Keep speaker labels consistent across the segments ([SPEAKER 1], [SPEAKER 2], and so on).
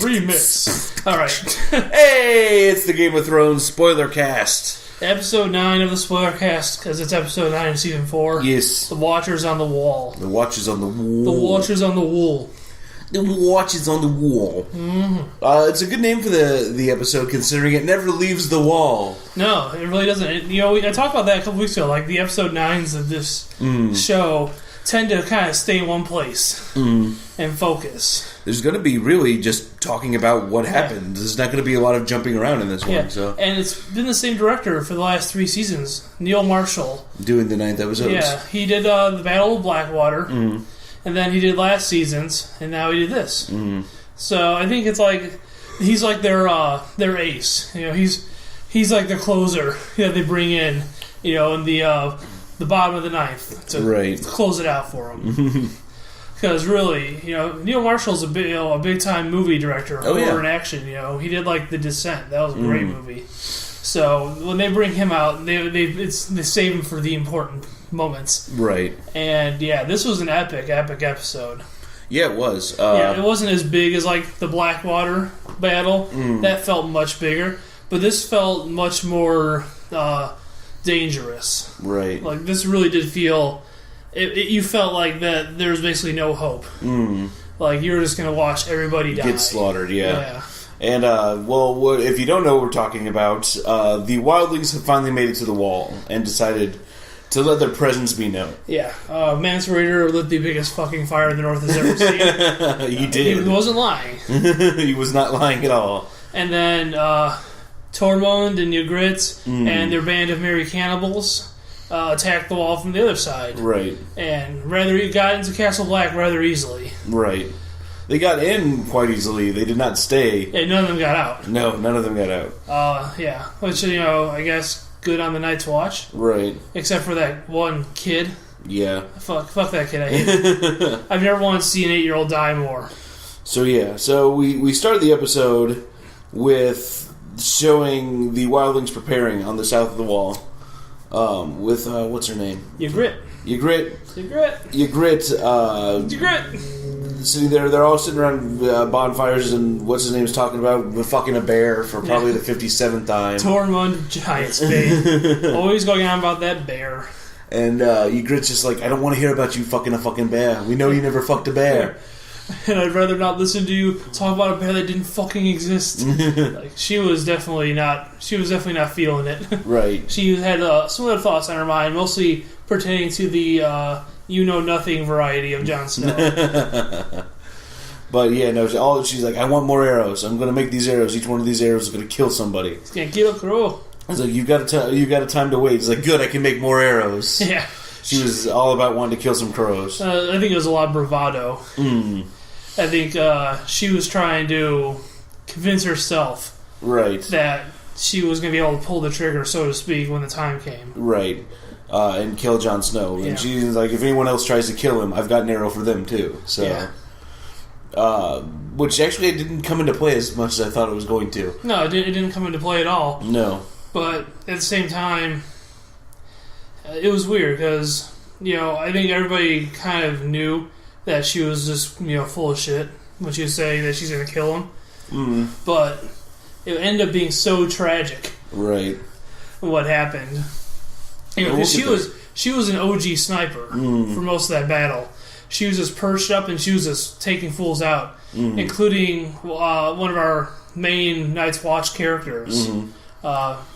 [SPEAKER 1] Remix. Alright.
[SPEAKER 2] Hey, it's the Game of Thrones Spoilercast.
[SPEAKER 1] Episode 9 of the Spoilercast, because it's episode 9 of season 4.
[SPEAKER 2] Yes.
[SPEAKER 1] The Watchers on the Wall.
[SPEAKER 2] The Watchers on the Wall.
[SPEAKER 1] The Watchers on the Wool.
[SPEAKER 2] The Watchers on the Wall.
[SPEAKER 1] Mm-hmm.
[SPEAKER 2] It's a good name for the episode, considering it never leaves the wall.
[SPEAKER 1] No, it really doesn't. I talked about that a couple weeks ago. Like, the episode 9s of this show tend to kind of stay in one place and focus.
[SPEAKER 2] There's going to be really just talking about what happened. There's not going to be a lot of jumping around in this one. So.
[SPEAKER 1] And it's been the same director for the last 3 seasons, Neil Marshall.
[SPEAKER 2] Doing the 9th episodes.
[SPEAKER 1] Yeah, he did the Battle of Blackwater, and then he did last season's, and now he did this. So I think it's like, he's like their ace. He's like their closer that they bring in, in the bottom of the 9th to close it out for them. Because really, Neil Marshall's a big time movie director horror and action. He did like The Descent. That was a great movie. So when they bring him out, they save him for the important moments. Right. And this was an epic episode.
[SPEAKER 2] Yeah, it was.
[SPEAKER 1] It wasn't as big as like the Blackwater battle. That felt much bigger, but this felt much more dangerous. Right. Like this really did feel. You felt like that there was basically no hope. Like you were just going to watch everybody die.
[SPEAKER 2] Get slaughtered, yeah. And, if you don't know what we're talking about, the Wildlings have finally made it to the wall and decided to let their presence be known. Yeah.
[SPEAKER 1] Mance Raider lit the biggest fucking fire the North has ever seen.
[SPEAKER 2] He did.
[SPEAKER 1] He wasn't lying.
[SPEAKER 2] He was not lying at all.
[SPEAKER 1] And then Tormund and Ygritte and their band of merry cannibals attacked the wall from the other side. Right. And got into Castle Black rather easily. Right.
[SPEAKER 2] They got in quite easily. They did not stay.
[SPEAKER 1] Yeah, none of them got out.
[SPEAKER 2] No, none of them got out.
[SPEAKER 1] Which, I guess good on the Night's Watch. Right. Except for that one kid. Yeah. Fuck that kid. I hate him. I've never wanted to see an 8-year-old die more.
[SPEAKER 2] So we started the episode with showing the Wildlings preparing on the south of the wall. With what's her name?
[SPEAKER 1] Ygritte.
[SPEAKER 2] Sitting there, they're all sitting around bonfires, and what's his name's talking about fucking a bear for probably the 57th time.
[SPEAKER 1] Tormund Giant Spade. Always going on about that bear.
[SPEAKER 2] And Ygritte's just like, I don't want to hear about you fucking a fucking bear. We know you never fucked a bear.
[SPEAKER 1] And I'd rather not listen to you talk about a bear that didn't fucking exist. She was definitely not feeling it. Right. She had some other thoughts on her mind, mostly pertaining to the you-know-nothing variety of Jon Snow.
[SPEAKER 2] But she's like, I want more arrows. I'm going to make these arrows. Each one of these arrows is going to kill somebody.
[SPEAKER 1] It's going to kill a crow.
[SPEAKER 2] I was like, you got a time to wait. It's like, good, I can make more arrows. Yeah. She was all about wanting to kill some crows.
[SPEAKER 1] I think it was a lot of bravado. I think she was trying to convince herself that she was going to be able to pull the trigger, so to speak, when the time came. Right. And kill Jon Snow. And she's like, if anyone else tries to kill him, I've got an arrow for them, too. So,
[SPEAKER 2] which actually didn't come into play as much as I thought it was going to.
[SPEAKER 1] No, it didn't come into play at all.
[SPEAKER 2] No.
[SPEAKER 1] But at the same time, it was weird because, I think everybody kind of knew that she was just, full of shit when she was saying that she's going to kill him. But it ended up being so tragic. Right. What happened. Because she was an OG sniper for most of that battle. She was just perched up and she was just taking fools out, including one of our main Night's Watch characters,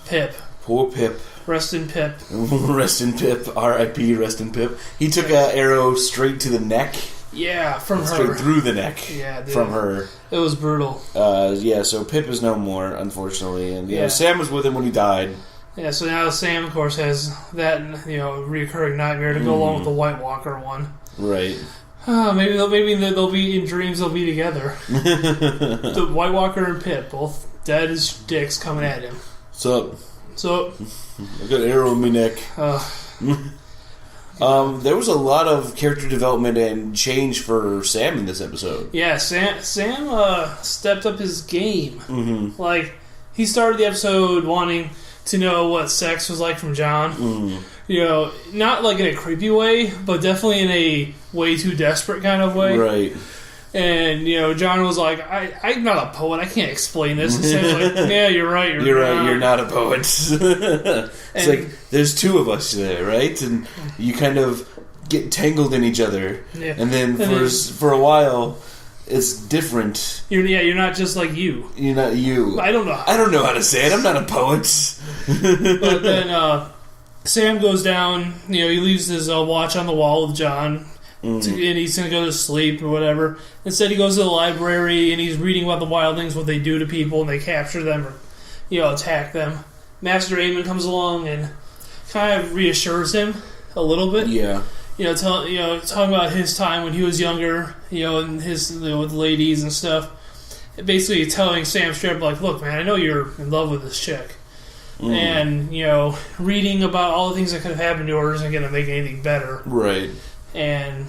[SPEAKER 1] Pip.
[SPEAKER 2] Poor Pip.
[SPEAKER 1] Rest in Pip.
[SPEAKER 2] Rest in Pip. R.I.P. Rest in Pip. He took an arrow straight to the neck.
[SPEAKER 1] Yeah, from her.
[SPEAKER 2] Straight through the neck. Yeah, dude. From her.
[SPEAKER 1] It was brutal.
[SPEAKER 2] So Pip is no more, unfortunately. And Sam was with him when he died.
[SPEAKER 1] Yeah, so now Sam, of course, has that recurring nightmare to go along with the White Walker one. Right. Maybe they'll be in dreams. They'll be together. The White Walker and Pip, both dead as dicks, coming at him.
[SPEAKER 2] So I got an arrow in my neck. There was a lot of character development and change for Sam in this episode.
[SPEAKER 1] Yeah, Sam stepped up his game. Like, he started the episode wanting to know what sex was like from John. You know, not like in a creepy way, but definitely in a way too desperate kind of way.
[SPEAKER 2] Right.
[SPEAKER 1] And, you know, John was like, I'm not a poet. I can't explain this. And Sam's like, yeah, you're right.
[SPEAKER 2] You're right. You're not a poet. It's like, there's two of us there, right? And you kind of get tangled in each other. Yeah. And then for a while, it's different.
[SPEAKER 1] You're not just like you.
[SPEAKER 2] You're not you.
[SPEAKER 1] I don't know.
[SPEAKER 2] I don't know how to say it. I'm not a poet.
[SPEAKER 1] But then Sam goes down. You know, he leaves his watch on the wall with John. And he's going to go to sleep or whatever. Instead, he goes to the library and he's reading about the Wildlings, what they do to people, and they capture them or, you know, attack them. Master Aemon comes along and kind of reassures him a little bit.
[SPEAKER 2] Yeah.
[SPEAKER 1] You know, talking about his time when he was younger, you know, and with ladies and stuff. Basically telling Sam straight up, like, look, man, I know you're in love with this chick. And, you know, reading about all the things that could have happened to her isn't going to make anything better.
[SPEAKER 2] Right.
[SPEAKER 1] And,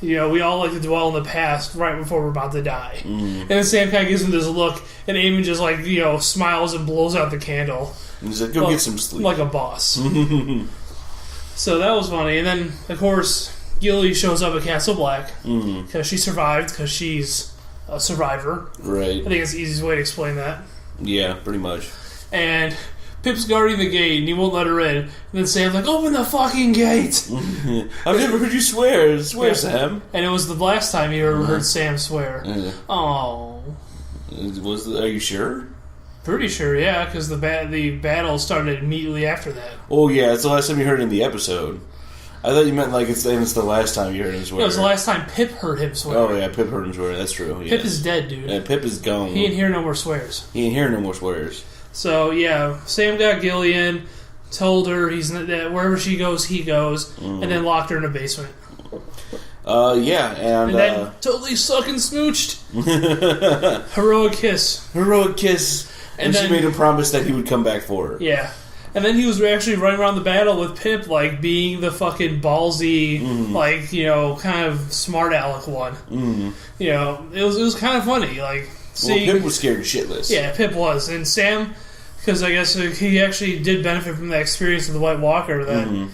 [SPEAKER 1] you know, we all like to dwell in the past right before we're about to die. And then Sam kind of gives him this look, and Aemon just, like, you know, smiles and blows out the candle.
[SPEAKER 2] And he's like, go get some sleep.
[SPEAKER 1] Like a boss. So that was funny. And then, of course, Gilly shows up at Castle Black because she survived, because she's a survivor.
[SPEAKER 2] Right.
[SPEAKER 1] I think it's the easiest way to explain that.
[SPEAKER 2] Yeah, pretty much.
[SPEAKER 1] And Pip's guarding the gate, and he won't let her in. And then Sam's like, open the fucking gate!
[SPEAKER 2] I've never heard you swear. Swear, Sam.
[SPEAKER 1] And it was the last time you ever heard Sam swear. Oh.
[SPEAKER 2] Are you sure?
[SPEAKER 1] Pretty sure, yeah, because the battle started immediately after that.
[SPEAKER 2] Oh, yeah, it's the last time you heard it in the episode. I thought you meant like it's the last time you heard him swear.
[SPEAKER 1] No, it was the last time Pip heard him swear.
[SPEAKER 2] Oh, yeah, Pip heard him swear. That's true. Yes.
[SPEAKER 1] Pip is dead, dude.
[SPEAKER 2] Yeah, Pip is gone.
[SPEAKER 1] He ain't hear no more swears. So, yeah, Sam got Gillian, told her that wherever she goes, he goes, and then locked her in a basement.
[SPEAKER 2] Yeah, and
[SPEAKER 1] then totally sucking smooched. Heroic kiss.
[SPEAKER 2] And then she made him promise that he would come back for her.
[SPEAKER 1] Yeah. And then he was actually running around the battle with Pip, like, being the fucking ballsy, like, you know, kind of smart aleck one. You know, it was kind of funny, like, seeing...
[SPEAKER 2] Well, Pip was scared shitless.
[SPEAKER 1] Yeah, Pip was. And Sam, because I guess he actually did benefit from that experience with the White Walker, that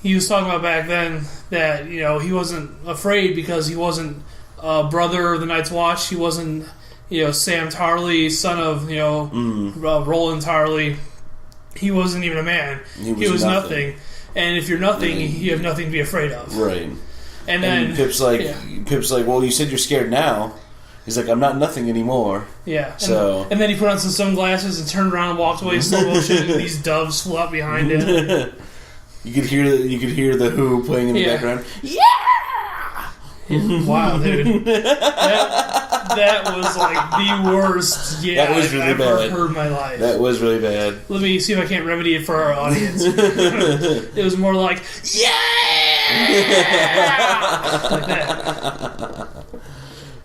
[SPEAKER 1] he was talking about back then, that, you know, he wasn't afraid because he wasn't a brother of the Night's Watch. He wasn't, you know, Sam Tarly, son of, you know, Roland Tarly. He wasn't even a man. He was nothing. And if you're nothing, you have nothing to be afraid of.
[SPEAKER 2] Right.
[SPEAKER 1] And then
[SPEAKER 2] Pip's like, well, you said you're scared now. He's like, I'm not nothing anymore.
[SPEAKER 1] Yeah.
[SPEAKER 2] And
[SPEAKER 1] then he put on some sunglasses and turned around and walked away in slow motion, and these doves flew up behind him.
[SPEAKER 2] You could hear the Who playing in the background.
[SPEAKER 1] Yeah. Wow, dude. That was like the worst I've ever heard in my life.
[SPEAKER 2] That was really bad.
[SPEAKER 1] Let me see if I can't remedy it for our audience. It was more like, yeah! Like that.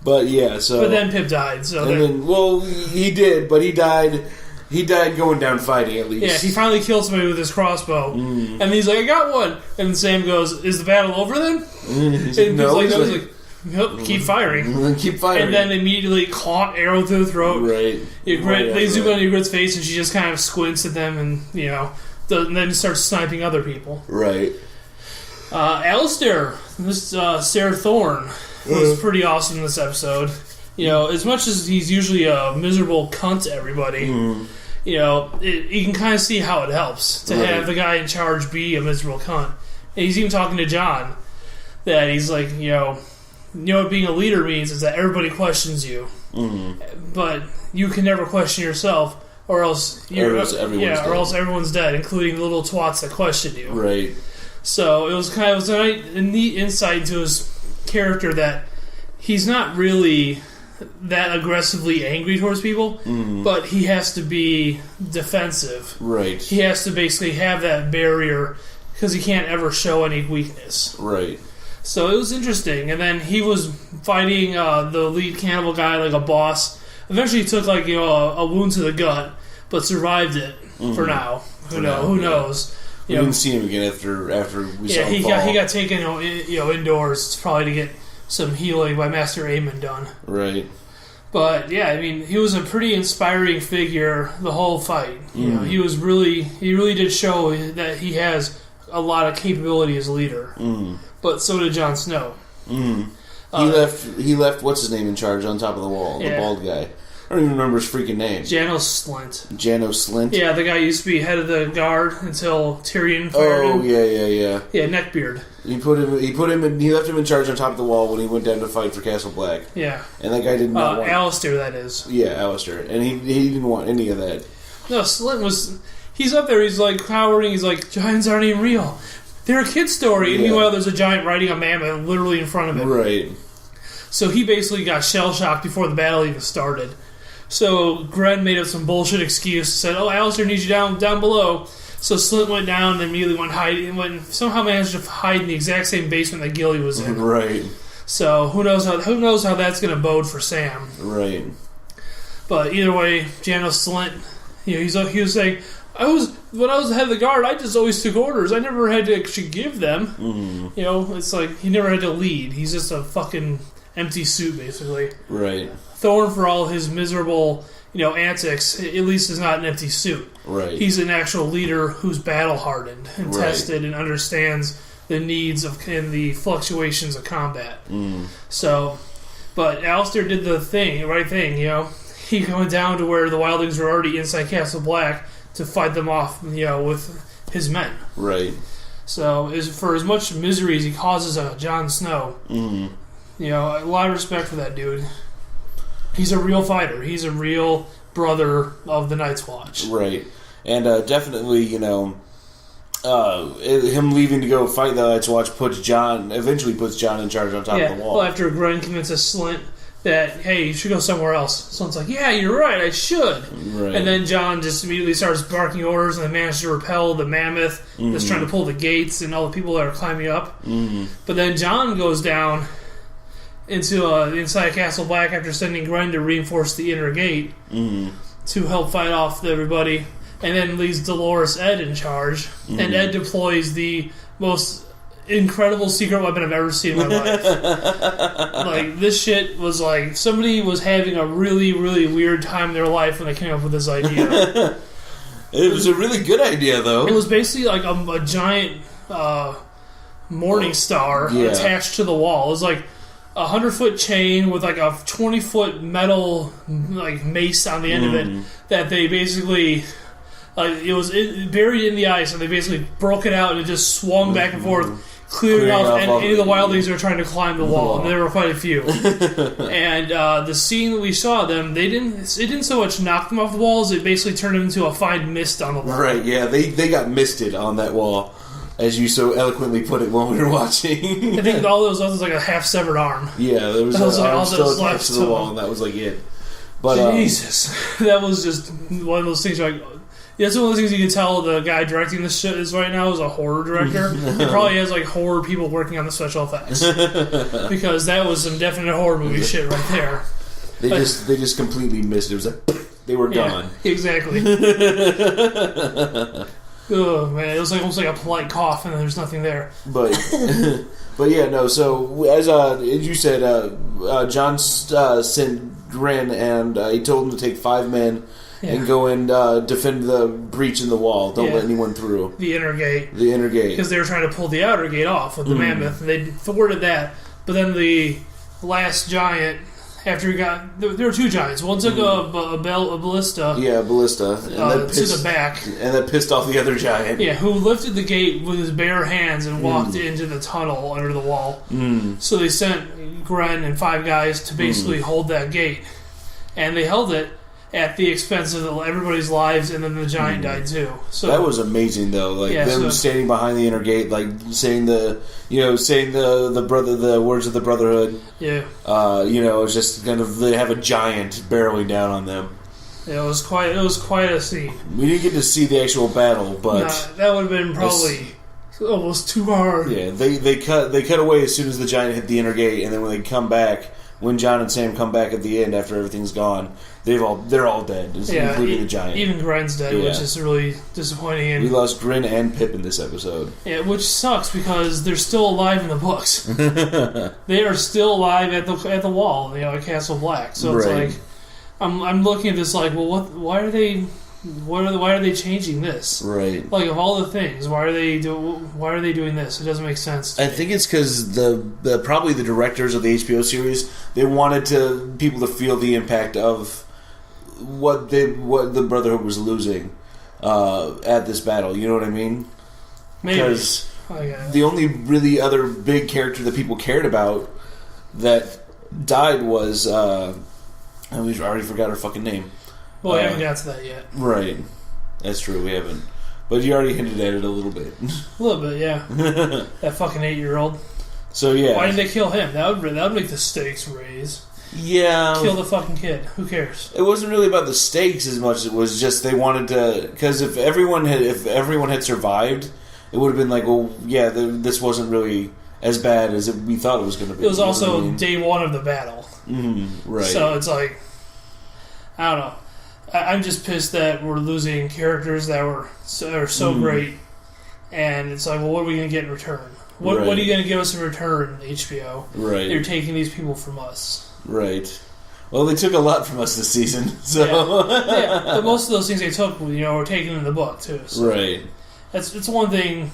[SPEAKER 2] But yeah, so...
[SPEAKER 1] But then Pip died, so...
[SPEAKER 2] he did, but he died... He died going down fighting, at least.
[SPEAKER 1] Yeah, he finally killed somebody with his crossbow. And he's like, I got one. And Sam goes, is the battle over then?
[SPEAKER 2] He's like, no.
[SPEAKER 1] He's like, nope, keep firing.
[SPEAKER 2] Keep firing.
[SPEAKER 1] And then immediately caught arrow through the throat.
[SPEAKER 2] Right.
[SPEAKER 1] They zoom on Ygritte's face, and she just kind of squints at them and, you know, and then starts sniping other people.
[SPEAKER 2] Right.
[SPEAKER 1] Alistair, this Sarah Thorne, was pretty awesome in this episode. You know, as much as he's usually a miserable cunt to everybody, you know, you can kind of see how it helps to have the guy in charge be a miserable cunt. And he's even talking to John that he's like, you know what being a leader means is that everybody questions you, but you can never question yourself, or else everyone's dead, including the little twats that question you.
[SPEAKER 2] Right.
[SPEAKER 1] So it was a neat insight into his character that he's not really that aggressively angry towards people, but he has to be defensive.
[SPEAKER 2] Right.
[SPEAKER 1] He has to basically have that barrier because he can't ever show any weakness.
[SPEAKER 2] Right.
[SPEAKER 1] So it was interesting. And then he was fighting the lead cannibal guy like a boss. Eventually he took like, you know, a wound to the gut, but survived it for now. Who knows?
[SPEAKER 2] We didn't see him again after we saw him fall.
[SPEAKER 1] He got taken indoors probably to get some healing by Master Aemon done.
[SPEAKER 2] Right.
[SPEAKER 1] But yeah, I mean, he was a pretty inspiring figure the whole fight. You know, he really did show that he has a lot of capability as a leader. But so did Jon Snow.
[SPEAKER 2] He left what's his name in charge on top of the wall, the bald guy. I don't even remember his freaking name.
[SPEAKER 1] Janos Slynt.
[SPEAKER 2] Janos Slynt?
[SPEAKER 1] Yeah, the guy used to be head of the guard until Tyrion fired him.
[SPEAKER 2] Oh, yeah.
[SPEAKER 1] Yeah, Neckbeard.
[SPEAKER 2] He left him in charge on top of the wall when he went down to fight for Castle Black.
[SPEAKER 1] Yeah.
[SPEAKER 2] And that guy did not want...
[SPEAKER 1] Alistair, that is.
[SPEAKER 2] Yeah, Alistair. And he didn't want any of that.
[SPEAKER 1] No, Slynt was... He's up there, he's like cowering, he's like, giants aren't even real. They're a kid's story. And meanwhile, there's a giant riding a mammoth literally in front of him.
[SPEAKER 2] Right.
[SPEAKER 1] So he basically got shell-shocked before the battle even started. So Gren made up some bullshit excuse, said, "Oh, Alistair needs you down below." So Slynt went down and immediately somehow managed to hide in the exact same basement that Gilly was in.
[SPEAKER 2] Right.
[SPEAKER 1] So who knows how that's going to bode for Sam.
[SPEAKER 2] Right.
[SPEAKER 1] But either way, Janos Slynt, he was saying, when I was head of the guard, I just always took orders. I never had to actually give them. You know, it's like he never had to lead. He's just a fucking empty suit, basically.
[SPEAKER 2] Right.
[SPEAKER 1] Thorne, for all his miserable, antics, at least is not an empty suit.
[SPEAKER 2] Right.
[SPEAKER 1] He's an actual leader who's battle-hardened and tested and understands the needs and the fluctuations of combat. So, but Alistair did the right thing, He went down to where the Wildlings were already inside Castle Black to fight them off, with his men.
[SPEAKER 2] Right.
[SPEAKER 1] So, for as much misery as he causes Jon Snow, a lot of respect for that dude. He's a real fighter. He's a real brother of the Night's Watch. Right.
[SPEAKER 2] And definitely, him leaving to go fight the Night's Watch eventually puts Jon in charge on top of the wall.
[SPEAKER 1] Well, after Gren convinces Slynt that, hey, you should go somewhere else. Slynt's like, yeah, you're right, I should. Right. And then Jon just immediately starts barking orders and they manage to repel the mammoth that's trying to pull the gates and all the people that are climbing up. But then Jon goes down into inside Castle Black after sending Gren to reinforce the inner gate to help fight off everybody, and then leaves Dolores Ed in charge. And Ed deploys the most incredible secret weapon I've ever seen in my life. Like, this shit was like somebody was having a really, really weird time in their life when they came up with this idea.
[SPEAKER 2] It was a really good idea, though.
[SPEAKER 1] It was basically like a giant morning star attached to the wall. It was like a 100-foot chain with like a 20-foot metal like mace on the end of it that they basically it was buried in the ice, and they basically broke it out and it just swung back and forth, clearing off any of the wildlings that were trying to climb the wall. And there were quite a few. And the scene that we saw them, it didn't so much knock them off the walls, it basically turned them into a fine mist on the wall.
[SPEAKER 2] Right, yeah, they got misted on that wall, as you so eloquently put it when we were watching.
[SPEAKER 1] I think all those was like a half-severed arm.
[SPEAKER 2] Yeah, there was an arm still attached to the wall, and that was like it. But,
[SPEAKER 1] Jesus. That was just one of those things like... That's one of those things you can tell the guy directing this shit is right now is a horror director. He probably has like horror people working on the special effects. Because that was some definite horror movie shit right there.
[SPEAKER 2] They just completely missed it. It was like... They were gone.
[SPEAKER 1] Exactly. Oh man, it was like almost like a polite cough, and there's nothing there.
[SPEAKER 2] But yeah, no. So as you said, Jon sent Gren, and he told him to take 5 men and go and defend the breach in the wall. Don't let anyone through
[SPEAKER 1] the inner gate.
[SPEAKER 2] The inner gate,
[SPEAKER 1] because they were trying to pull the outer gate off with the mammoth, and they thwarted that. But then the last giant. After he got... There were 2 giants. One took a ballista.
[SPEAKER 2] Yeah, a ballista. And
[SPEAKER 1] to the back.
[SPEAKER 2] And that pissed off the other giant.
[SPEAKER 1] Yeah, who lifted the gate with his bare hands and walked into the tunnel under the wall. So they sent Gren and 5 guys to basically hold that gate. And they held it at the expense of everybody's lives, and then the giant died too. So
[SPEAKER 2] that was amazing, though. Like them standing behind the inner gate, like saying the words of the Brotherhood.
[SPEAKER 1] Yeah.
[SPEAKER 2] It's just kind of they have a giant barreling down on them.
[SPEAKER 1] Yeah, it was quite a scene.
[SPEAKER 2] We didn't get to see the actual battle, but
[SPEAKER 1] that would have been probably almost too hard.
[SPEAKER 2] Yeah, they cut away as soon as the giant hit the inner gate, and then when they come back, when John and Sam come back at the end after everything's gone, they're all dead, including the giant.
[SPEAKER 1] Even Gren's dead, which is really disappointing. And
[SPEAKER 2] we lost Grin and Pip in this episode.
[SPEAKER 1] Yeah, which sucks because they're still alive in the books. They are still alive at the wall, at Castle Black. So it's like I'm looking at this like, well, why are they changing this?
[SPEAKER 2] Right.
[SPEAKER 1] Like, of all the things, why are they doing this? It doesn't make sense.
[SPEAKER 2] I think it's because probably the directors of the HBO series, they wanted people to feel the impact of what the Brotherhood was losing at this battle. You know what I mean?
[SPEAKER 1] Maybe.
[SPEAKER 2] Because the only really other big character that people cared about that died was I already forgot her fucking name.
[SPEAKER 1] Well, we haven't got to that yet.
[SPEAKER 2] Right. That's true, we haven't. But you already hinted at it a little bit.
[SPEAKER 1] A little bit, yeah. That fucking 8-year-old.
[SPEAKER 2] So, yeah.
[SPEAKER 1] Why didn't they kill him? That would make the stakes raise.
[SPEAKER 2] Yeah.
[SPEAKER 1] Kill the fucking kid. Who cares?
[SPEAKER 2] It wasn't really about the stakes as much as it was just they wanted to... Because if everyone had survived, it would have been like, well, yeah, this wasn't really as bad as we thought it was going to be.
[SPEAKER 1] It was also day one of the battle.
[SPEAKER 2] Right.
[SPEAKER 1] So it's like... I don't know. I'm just pissed that we're losing characters that are so great, and it's like, well, what are we going to get in return? What are you going to give us in return, HBO?
[SPEAKER 2] Right.
[SPEAKER 1] You're taking these people from us.
[SPEAKER 2] Right. Well, they took a lot from us this season, so...
[SPEAKER 1] Yeah, but most of those things they took, were taken in the book, too. So
[SPEAKER 2] right.
[SPEAKER 1] It's one thing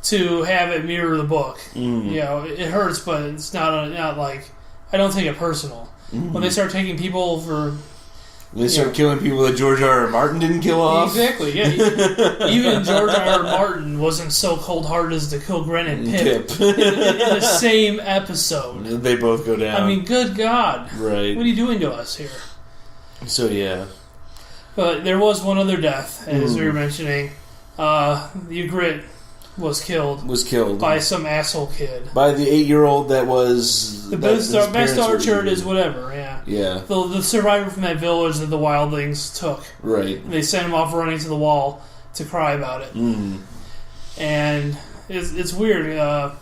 [SPEAKER 1] to have it mirror the book. It hurts, but it's not like... I don't take it personal. When they start taking people for...
[SPEAKER 2] They start killing people that George R.R. Martin didn't kill off.
[SPEAKER 1] Exactly, yeah. Even George R.R. Martin wasn't so cold-hearted as to kill Gren and Pip. In the same episode.
[SPEAKER 2] They both go down.
[SPEAKER 1] I mean, good God.
[SPEAKER 2] Right.
[SPEAKER 1] What are you doing to us here?
[SPEAKER 2] So, yeah.
[SPEAKER 1] But there was one other death, as we were mentioning. Ygritte was killed by some asshole kid.
[SPEAKER 2] By the 8-year-old that was...
[SPEAKER 1] The best archer is whatever, yeah.
[SPEAKER 2] Yeah.
[SPEAKER 1] The survivor from that village that the Wildlings took.
[SPEAKER 2] Right.
[SPEAKER 1] They sent him off running to the wall to cry about it. And it's weird.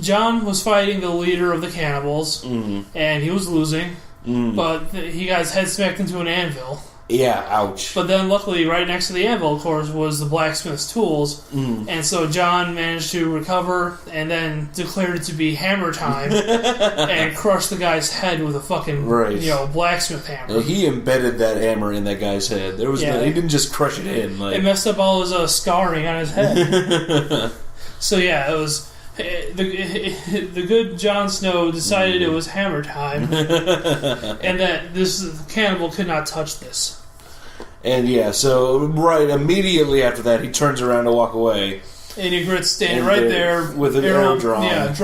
[SPEAKER 1] John was fighting the leader of the cannibals, and he was losing, but he got his head smacked into an anvil.
[SPEAKER 2] Yeah, ouch.
[SPEAKER 1] But then, luckily, right next to the anvil, of course, was the blacksmith's tools. And so John managed to recover and then declared it to be hammer time and crushed the guy's head with a fucking, blacksmith hammer.
[SPEAKER 2] Yeah, he embedded that hammer in that guy's head. There was he didn't just crush it in.
[SPEAKER 1] It messed up all his scarring on his head. So, yeah, it was... The good Jon Snow decided it was hammer time, and that this cannibal could not touch this. And
[SPEAKER 2] so right immediately after that, he turns around to walk away.
[SPEAKER 1] And Ygritte's standing right there
[SPEAKER 2] with an arrow drawn.
[SPEAKER 1] Yeah,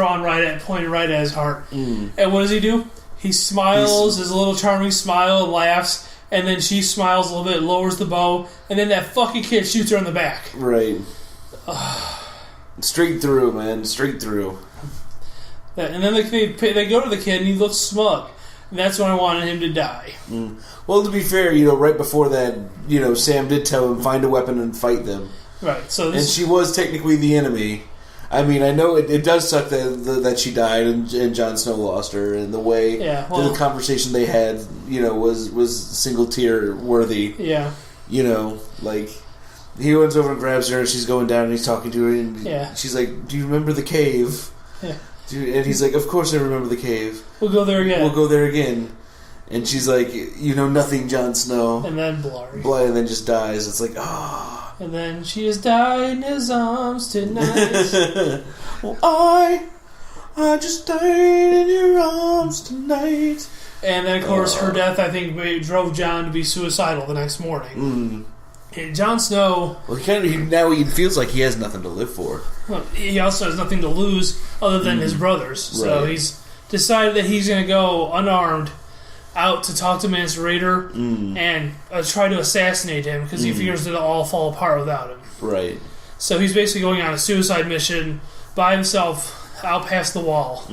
[SPEAKER 1] pointed right at his heart. And what does he do? He smiles, his little charming smile, and laughs. And then she smiles a little bit, lowers the bow, and then that fucking kid shoots her in the back.
[SPEAKER 2] Right. Straight through, man. Straight through.
[SPEAKER 1] And then they go to the kid, and he looks smug. And that's when I wanted him to die.
[SPEAKER 2] Well, to be fair, right before that, Sam did tell him, find a weapon and fight them.
[SPEAKER 1] Right. So
[SPEAKER 2] and she was technically the enemy. I mean, I know it does suck that she died and Jon Snow lost her, and the way the conversation they had, was single tear worthy.
[SPEAKER 1] Yeah.
[SPEAKER 2] He runs over and grabs her, and she's going down, and he's talking to her, and she's like, "Do you remember the cave?"
[SPEAKER 1] Yeah.
[SPEAKER 2] And he's like, "Of course I remember the cave.
[SPEAKER 1] We'll go there again."
[SPEAKER 2] And she's like, "You know nothing, Jon Snow."
[SPEAKER 1] And then Blarg.
[SPEAKER 2] And then just dies. It's like, ah.
[SPEAKER 1] And then she has died in his arms tonight.
[SPEAKER 2] Well, I just died in your arms tonight.
[SPEAKER 1] And then, of course, her death, I think, drove Jon to be suicidal the next morning. And Jon Snow...
[SPEAKER 2] Well, he feels like he has nothing to live for.
[SPEAKER 1] Well, he also has nothing to lose other than his brothers. So he's decided that he's going to go unarmed out to talk to Mance Rayder and try to assassinate him because he figures it'll all fall apart without him.
[SPEAKER 2] Right.
[SPEAKER 1] So he's basically going on a suicide mission by himself out past the wall.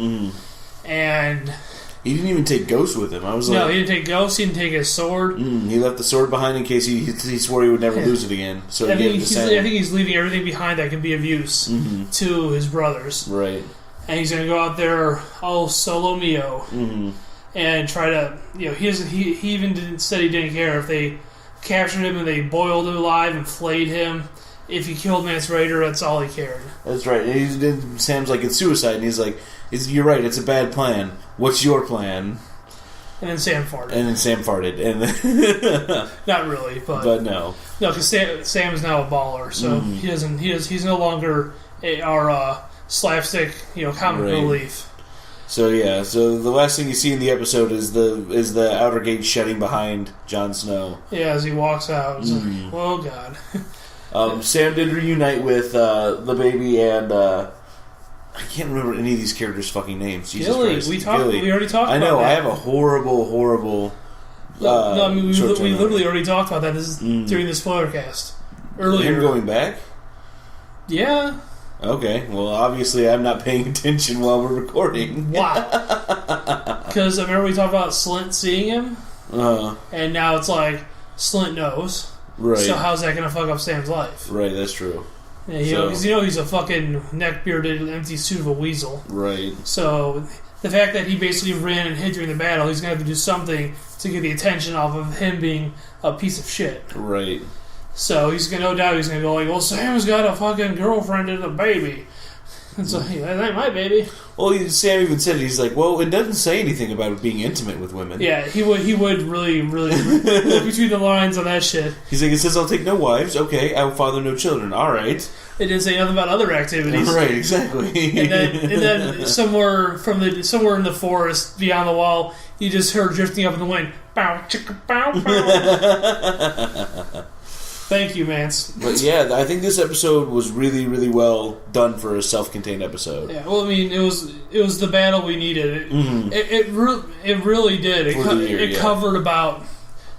[SPEAKER 1] And...
[SPEAKER 2] He didn't even take Ghost with him.
[SPEAKER 1] He didn't take Ghost. He didn't take his sword.
[SPEAKER 2] He left the sword behind in case he swore he would never lose it again. So
[SPEAKER 1] I think he's leaving everything behind that can be of use to his brothers.
[SPEAKER 2] Right.
[SPEAKER 1] And he's going to go out there all solo mio. and try to, he even said he didn't care if they captured him and they boiled him alive and flayed him. If he killed Mance Rayder, that's all he cared.
[SPEAKER 2] That's right. And Sam's like, it's suicide, and he's like, you're right, it's a bad plan. What's your plan?
[SPEAKER 1] And then Sam farted.
[SPEAKER 2] And then
[SPEAKER 1] not really, but
[SPEAKER 2] no.
[SPEAKER 1] No, because Sam is now a baller, so he's no longer our slapstick, comic relief.
[SPEAKER 2] So the last thing you see in the episode is the outer gate shutting behind Jon Snow.
[SPEAKER 1] Yeah, as he walks out, it's like, oh god.
[SPEAKER 2] Sam did reunite with the baby and I can't remember any of these characters' fucking names. Jesus Christ.
[SPEAKER 1] We already talked about that.
[SPEAKER 2] I know, I have a horrible
[SPEAKER 1] we literally already talked about that during the Spoilercast. Earlier.
[SPEAKER 2] Him going back?
[SPEAKER 1] Yeah.
[SPEAKER 2] Okay, well, obviously I'm not paying attention while we're recording.
[SPEAKER 1] Wow. Because I remember we talked about Slint seeing him, and now it's like, Slint knows.
[SPEAKER 2] Right.
[SPEAKER 1] So how's that going to fuck up Sam's life?
[SPEAKER 2] Right, that's true.
[SPEAKER 1] Yeah, he's a fucking neck-bearded, empty suit of a weasel.
[SPEAKER 2] Right.
[SPEAKER 1] So the fact that he basically ran and hid during the battle, he's going to have to do something to get the attention off of him being a piece of shit.
[SPEAKER 2] Right.
[SPEAKER 1] So no doubt he's going to go like, well, Sam's got a fucking girlfriend and a baby. And so, that ain't my baby.
[SPEAKER 2] Well, Sam even said it. He's like, well, it doesn't say anything about being intimate with women.
[SPEAKER 1] Yeah, he would really look between the lines on that shit.
[SPEAKER 2] He's like, it says I'll take no wives. Okay, I will father no children. All right.
[SPEAKER 1] It didn't say nothing about other activities.
[SPEAKER 2] Right, exactly.
[SPEAKER 1] and then somewhere in the forest beyond the wall, you just heard drifting up in the wind. Bow, chicka, bow, bow. Thank you, Mance.
[SPEAKER 2] But yeah, I think this episode was really, really well done for a self-contained episode.
[SPEAKER 1] Yeah, well, I mean, it was the battle we needed. It really did. It covered about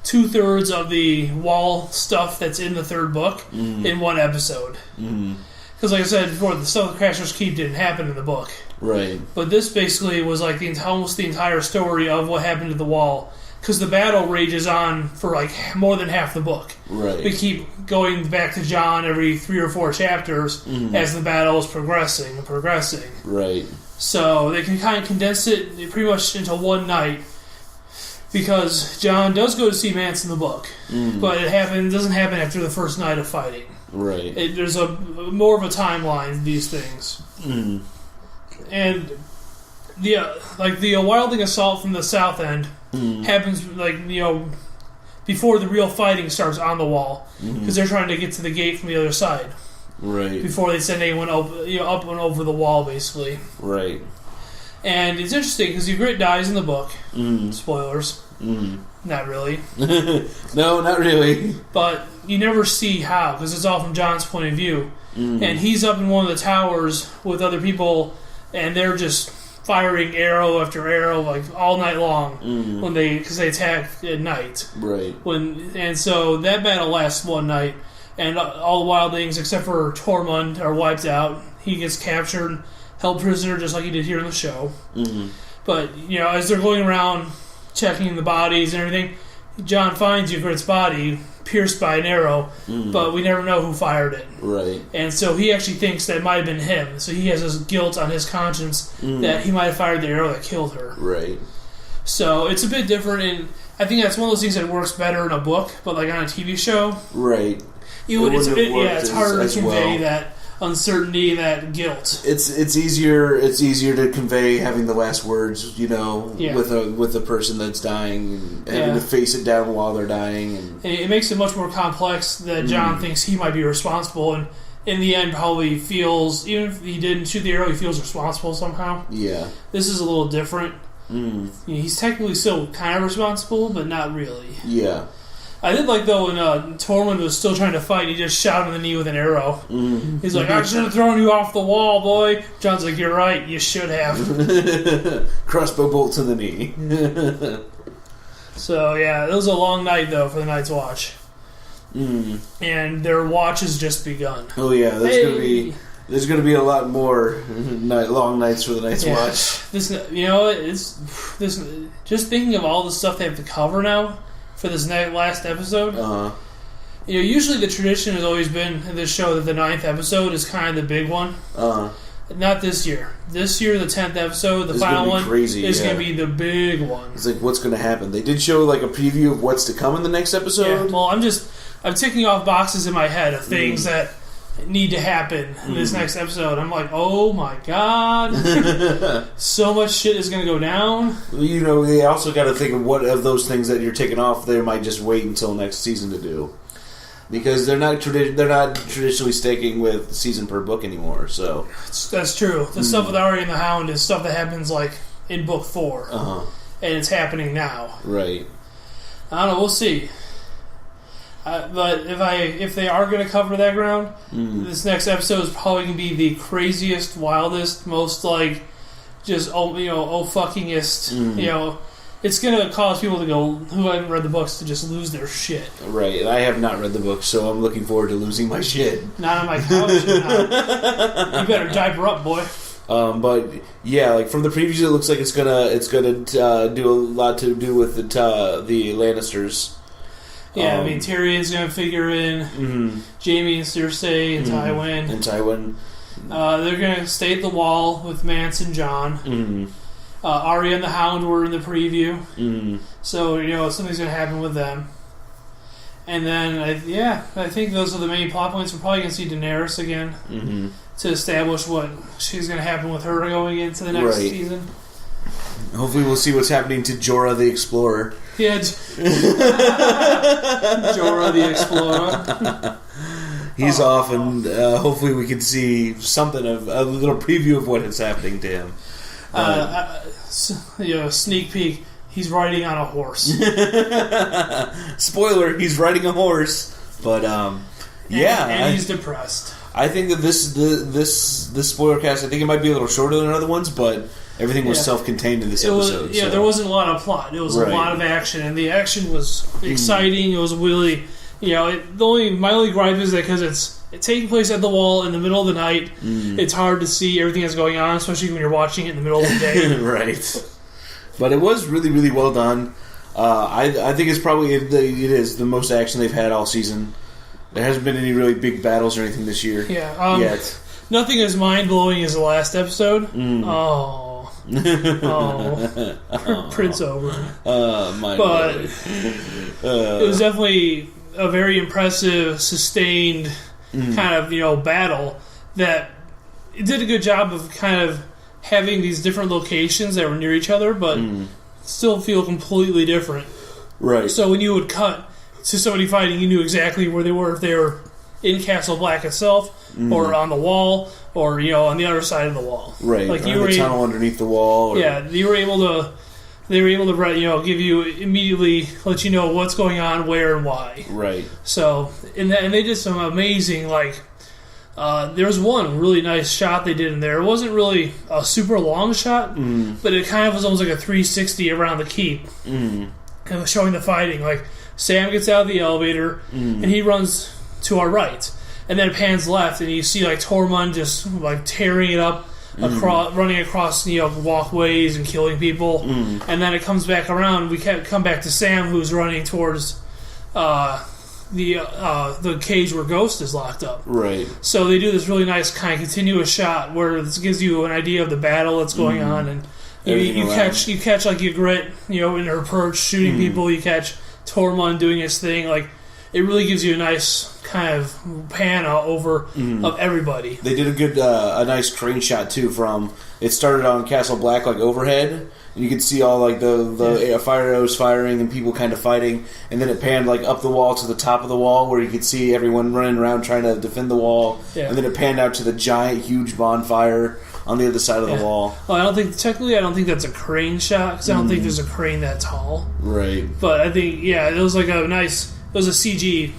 [SPEAKER 1] 2/3 of the wall stuff that's in the third book in one episode. Because, like I said before, the stuff with Crasher's Keep didn't happen in the book.
[SPEAKER 2] Right.
[SPEAKER 1] But this basically was like almost the entire story of what happened to the wall. Because the battle rages on for like more than half the book.
[SPEAKER 2] Right.
[SPEAKER 1] We keep going back to Jon every 3 or 4 chapters as the battle is progressing and progressing.
[SPEAKER 2] Right.
[SPEAKER 1] So they can kind of condense it pretty much into one night. Because Jon does go to see Mance in the book, but it doesn't happen after the first night of fighting.
[SPEAKER 2] Right.
[SPEAKER 1] There's more of a timeline to these things. And the Wildling assault from the south end happens before the real fighting starts on the wall, because they're trying to get to the gate from the other side.
[SPEAKER 2] Right. Before
[SPEAKER 1] they send anyone up and over the wall, basically.
[SPEAKER 2] Right.
[SPEAKER 1] And it's interesting because Ygritte dies in the book. Spoilers. Not really.
[SPEAKER 2] No, not really.
[SPEAKER 1] But you never see how, because it's all from Jon's point of view. And he's up in one of the towers with other people, and they're just firing arrow after arrow like all night long because they attack at night.
[SPEAKER 2] Right.
[SPEAKER 1] And so that battle lasts one night, and all the Wildlings except for Tormund are wiped out. He gets captured, held prisoner, just like he did here in the show. But as they're going around checking the bodies and everything, Jon finds Ygritte's body pierced by an arrow, but we never know who fired it.
[SPEAKER 2] Right.
[SPEAKER 1] And so he actually thinks that it might have been him. So he has this guilt on his conscience that he might have fired the arrow that killed her.
[SPEAKER 2] Right.
[SPEAKER 1] So it's a bit different, and I think that's one of those things that works better in a book, but like on a TV show,
[SPEAKER 2] right?
[SPEAKER 1] It's harder to convey that uncertainty, that guilt.
[SPEAKER 2] It's easier to convey having the last words, with a person that's dying and having to face it down while they're dying, and
[SPEAKER 1] it makes it much more complex that Jon thinks he might be responsible, and in the end probably feels, even if he didn't shoot the arrow, he feels responsible somehow. Yeah. This is a little different. He's technically still kind of responsible, but not really. Yeah. I did like, though, when Tormund was still trying to fight, he just shot him in the knee with an arrow. He's like, I should have thrown you off the wall, boy. Jon's like, you're right, you should have.
[SPEAKER 2] Crossbow bolt to the knee.
[SPEAKER 1] So, yeah, it was a long night, though, for the Night's Watch. And their watch has just begun.
[SPEAKER 2] Oh, yeah, there's going to be a lot more long nights for the Night's Watch. Just thinking of all the stuff they have to cover now for this last episode. Usually the tradition has always been in this show that the 9th episode is kind of the big one.
[SPEAKER 1] Not this year. This year, the 10th episode, the final one,
[SPEAKER 2] crazy,
[SPEAKER 1] is going to be the big one.
[SPEAKER 2] It's like, what's going to happen? They did show like a preview of what's to come in the next episode.
[SPEAKER 1] Yeah, well, I'm ticking off boxes in my head of things that need to happen in this next episode. I'm like, oh my god, so much shit is going to go down.
[SPEAKER 2] You know, they also got to think of what of those things that you're taking off. They might just wait until next season to do, because they're not traditionally sticking with season per book anymore. So
[SPEAKER 1] that's true. The stuff with Arya and the Hound is stuff that happens like in book 4, and it's happening now.
[SPEAKER 2] Right.
[SPEAKER 1] I don't know. We'll see. But if they are going to cover that ground, this next episode is probably going to be the craziest, wildest, most like just fuckingest. You know, it's going to cause people to go who haven't read the books to just lose their shit.
[SPEAKER 2] Right, and I have not read the book, so I'm looking forward to losing my shit.
[SPEAKER 1] Not on my couch. You better diaper up, boy.
[SPEAKER 2] But yeah, like from the previews, it looks like it's gonna do a lot to do with the Lannisters.
[SPEAKER 1] Yeah, I mean, Tyrion's going to figure in, Jaime and Cersei and Tywin. They're going to stay at the Wall with Mance and Jon. Arya and the Hound were in the preview. So, you know, something's going to happen with them. And then, I think those are the main plot points. We're probably going to see Daenerys again to establish what she's going to happen with her going into the next season.
[SPEAKER 2] Hopefully we'll see what's happening to Jorah the Explorer.
[SPEAKER 1] Yeah, Jorah the Explorer.
[SPEAKER 2] He's off, and hopefully we can see something of a little preview of what is happening to him.
[SPEAKER 1] Sneak peek. He's riding on a horse.
[SPEAKER 2] Spoiler: he's riding a horse, but and
[SPEAKER 1] he's depressed.
[SPEAKER 2] I think that this Spoilercast, I think it might be a little shorter than other ones, but everything was self-contained in this episode.
[SPEAKER 1] There wasn't a lot of plot. It was a lot of action, and the action was exciting. It was really, my only gripe is that because it's taking place at the Wall in the middle of the night, it's hard to see everything that's going on, especially when you're watching it in the middle of the day.
[SPEAKER 2] Right. But it was really, really well done. I think it's probably it is the most action they've had all season. There hasn't been any really big battles or anything this year.
[SPEAKER 1] Yeah.
[SPEAKER 2] Yet.
[SPEAKER 1] Nothing as mind-blowing as the last episode. Prince Oberyn. But it was definitely a very impressive, sustained kind of, battle that it did a good job of kind of having these different locations that were near each other, but still feel completely different.
[SPEAKER 2] Right.
[SPEAKER 1] So when you would cut to somebody fighting, you knew exactly where they were, if they were in Castle Black itself, or on the Wall, or on the other side of the Wall.
[SPEAKER 2] Right, like you were the tunnel underneath the wall.
[SPEAKER 1] They were able to give you immediately, let you know what's going on, where, and why.
[SPEAKER 2] Right.
[SPEAKER 1] So, and they did some amazing, there was one really nice shot they did in there. It wasn't really a super long shot, but it kind of was almost like a 360 around the keep. And it was showing the fighting. Like, Sam gets out of the elevator, and he runs to our right. And then it pans left, and you see, Tormund just, tearing it up, running across, walkways and killing people. And then it comes back around. We come back to Sam, who's running towards the cage where Ghost is locked up.
[SPEAKER 2] Right.
[SPEAKER 1] So they do this really nice kind of continuous shot where this gives you an idea of the battle that's going on, and you catch Ygritte, in her perch shooting people. You catch Tormund doing his thing. It really gives you a nice kind of pan over of everybody. They did
[SPEAKER 2] a nice crane shot too. From it started on Castle Black, overhead, and you could see all the fire arrows firing and people kind of fighting, and then it panned up the wall to the top of the wall where you could see everyone running around trying to defend the wall, and then it panned out to the giant, huge bonfire on the other side of the wall.
[SPEAKER 1] Well, I don't think that's a crane shot, because I don't think there's a crane that tall.
[SPEAKER 2] Right.
[SPEAKER 1] But I think it was it was a CG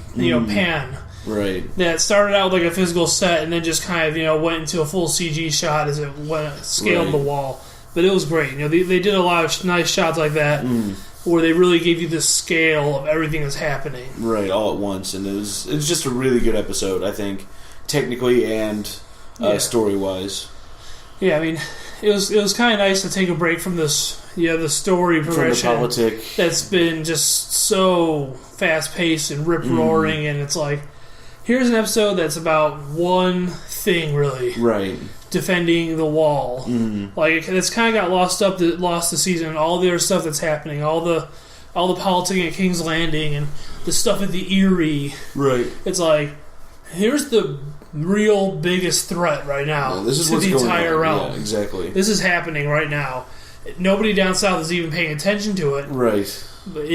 [SPEAKER 1] pan.
[SPEAKER 2] Right.
[SPEAKER 1] That started out like a physical set and then just kind of went into a full CG shot as it scaled the wall. But it was great. They did a lot of nice shots like that where they really gave you the scale of everything that's happening.
[SPEAKER 2] Right, all at once, and it was just a really good episode, I think, technically and story wise.
[SPEAKER 1] Yeah, I mean, it was kind of nice to take a break from this. The story progression
[SPEAKER 2] from the politic
[SPEAKER 1] that's been just so fast paced and rip roaring, and it's here's an episode that's about one thing, really.
[SPEAKER 2] Right.
[SPEAKER 1] Defending the wall.
[SPEAKER 2] Mm-hmm.
[SPEAKER 1] Like, it's kind of got lost the season, all the other stuff that's happening, all the politicking at King's Landing, and the stuff at the Eyrie.
[SPEAKER 2] Right.
[SPEAKER 1] It's like, here's the real biggest threat right now
[SPEAKER 2] this is
[SPEAKER 1] to
[SPEAKER 2] what's
[SPEAKER 1] the
[SPEAKER 2] going
[SPEAKER 1] entire
[SPEAKER 2] on.
[SPEAKER 1] realm.
[SPEAKER 2] Yeah, exactly.
[SPEAKER 1] This is happening right now. Nobody down south is even paying attention to it.
[SPEAKER 2] Right.
[SPEAKER 1] But,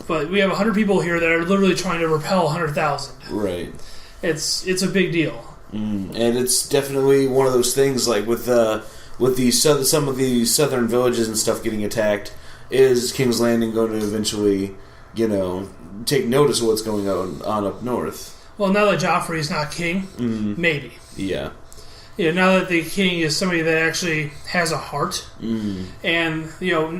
[SPEAKER 1] but we have 100 people here that are literally trying to repel 100,000.
[SPEAKER 2] Right.
[SPEAKER 1] It's a big deal.
[SPEAKER 2] And it's definitely one of those things, like with some of the southern villages and stuff getting attacked. Is King's Landing going to eventually, take notice of what's going on up north?
[SPEAKER 1] Well, now that Joffrey's not king, maybe.
[SPEAKER 2] Yeah.
[SPEAKER 1] Now that the king is somebody that actually has a heart, and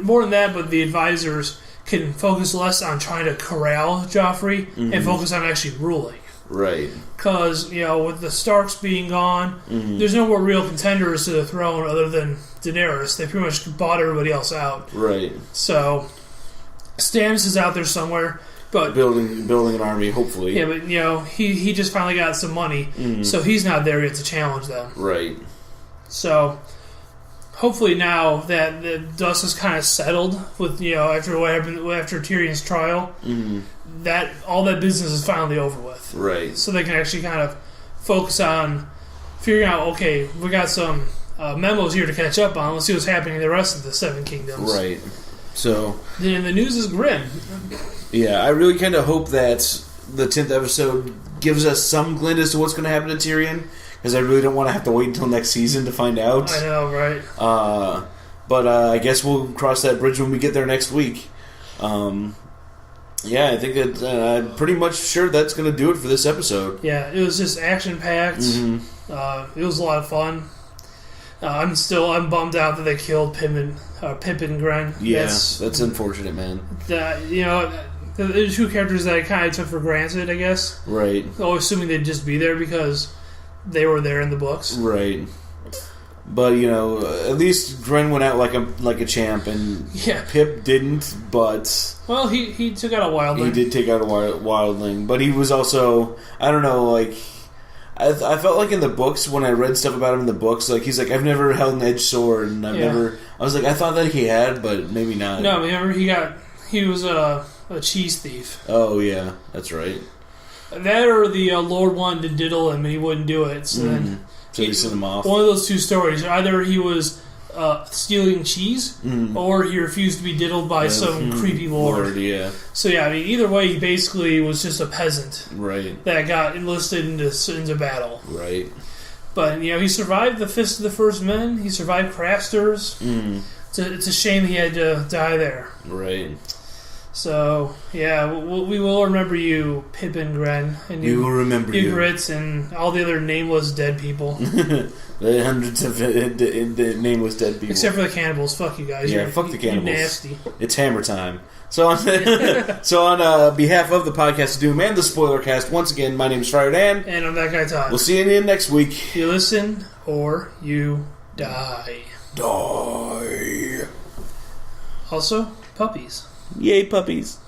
[SPEAKER 1] more than that, but the advisors can focus less on trying to corral Joffrey and focus on actually ruling.
[SPEAKER 2] Right.
[SPEAKER 1] Because, with the Starks being gone, there's no more real contenders to the throne other than Daenerys. They pretty much bought everybody else out.
[SPEAKER 2] Right.
[SPEAKER 1] So, Stannis is out there somewhere, but
[SPEAKER 2] building an army, hopefully.
[SPEAKER 1] Yeah, but, he just finally got some money, so he's not there yet to challenge them.
[SPEAKER 2] Right.
[SPEAKER 1] So, hopefully now that the dust is kind of settled with, after what happened after Tyrion's trial, that all that business is finally over with.
[SPEAKER 2] Right.
[SPEAKER 1] So they can actually kind of focus on figuring out, okay, we got some memos here to catch up on. Let's see what's happening in the rest of the Seven Kingdoms.
[SPEAKER 2] Right. So,
[SPEAKER 1] then the news is grim.
[SPEAKER 2] Yeah, I really kind of hope that the 10th episode gives us some glint as to what's going to happen to Tyrion, because I really don't want to have to wait until next season to find out.
[SPEAKER 1] I know, right?
[SPEAKER 2] But I guess we'll cross that bridge when we get there next week. Yeah, I think that I'm pretty much sure that's going to do it for this episode.
[SPEAKER 1] Yeah, it was just action-packed. It was a lot of fun. I'm bummed out that they killed Pippin Gren.
[SPEAKER 2] Yeah, that's unfortunate, man.
[SPEAKER 1] The two characters that I kind of took for granted, I guess.
[SPEAKER 2] Right.
[SPEAKER 1] Always assuming they'd just be there because they were there in the books.
[SPEAKER 2] Right. But at least Gren went out like a champ, and Pip didn't. But
[SPEAKER 1] he took out a wildling.
[SPEAKER 2] He did take out a wildling, but he was also, I don't know, like I felt like in the books, when I read stuff about him in the books, like he's like, I've never held an edged sword, and I've never. I was like, I thought that he had, but maybe not.
[SPEAKER 1] No, remember he was a cheese thief.
[SPEAKER 2] Oh yeah, that's right.
[SPEAKER 1] That or the Lord wanted to diddle him and he wouldn't do it, so then.
[SPEAKER 2] So he sent him off.
[SPEAKER 1] One of those two stories. Either he was stealing cheese, or he refused to be diddled by some creepy lord.
[SPEAKER 2] Yeah.
[SPEAKER 1] So either way, he basically was just a peasant.
[SPEAKER 2] Right.
[SPEAKER 1] That got enlisted into battle.
[SPEAKER 2] Right.
[SPEAKER 1] But he survived the Fist of the First Men. He survived Craster's. It's a shame he had to die there.
[SPEAKER 2] Right. So,
[SPEAKER 1] we will remember you, Pippin Gren. And
[SPEAKER 2] we will remember you.
[SPEAKER 1] Grits and all the other nameless dead people.
[SPEAKER 2] The hundreds of the nameless dead people.
[SPEAKER 1] Except for the cannibals. Fuck you guys.
[SPEAKER 2] Yeah, fuck the cannibals.
[SPEAKER 1] You're nasty.
[SPEAKER 2] It's hammer time. So on behalf of the Podcast of Doom and the Spoilercast, once again, my name is Friar Dan.
[SPEAKER 1] And I'm that guy Todd.
[SPEAKER 2] We'll see you next week.
[SPEAKER 1] You listen or you die.
[SPEAKER 2] Die.
[SPEAKER 1] Also, puppies.
[SPEAKER 2] Yay, puppies.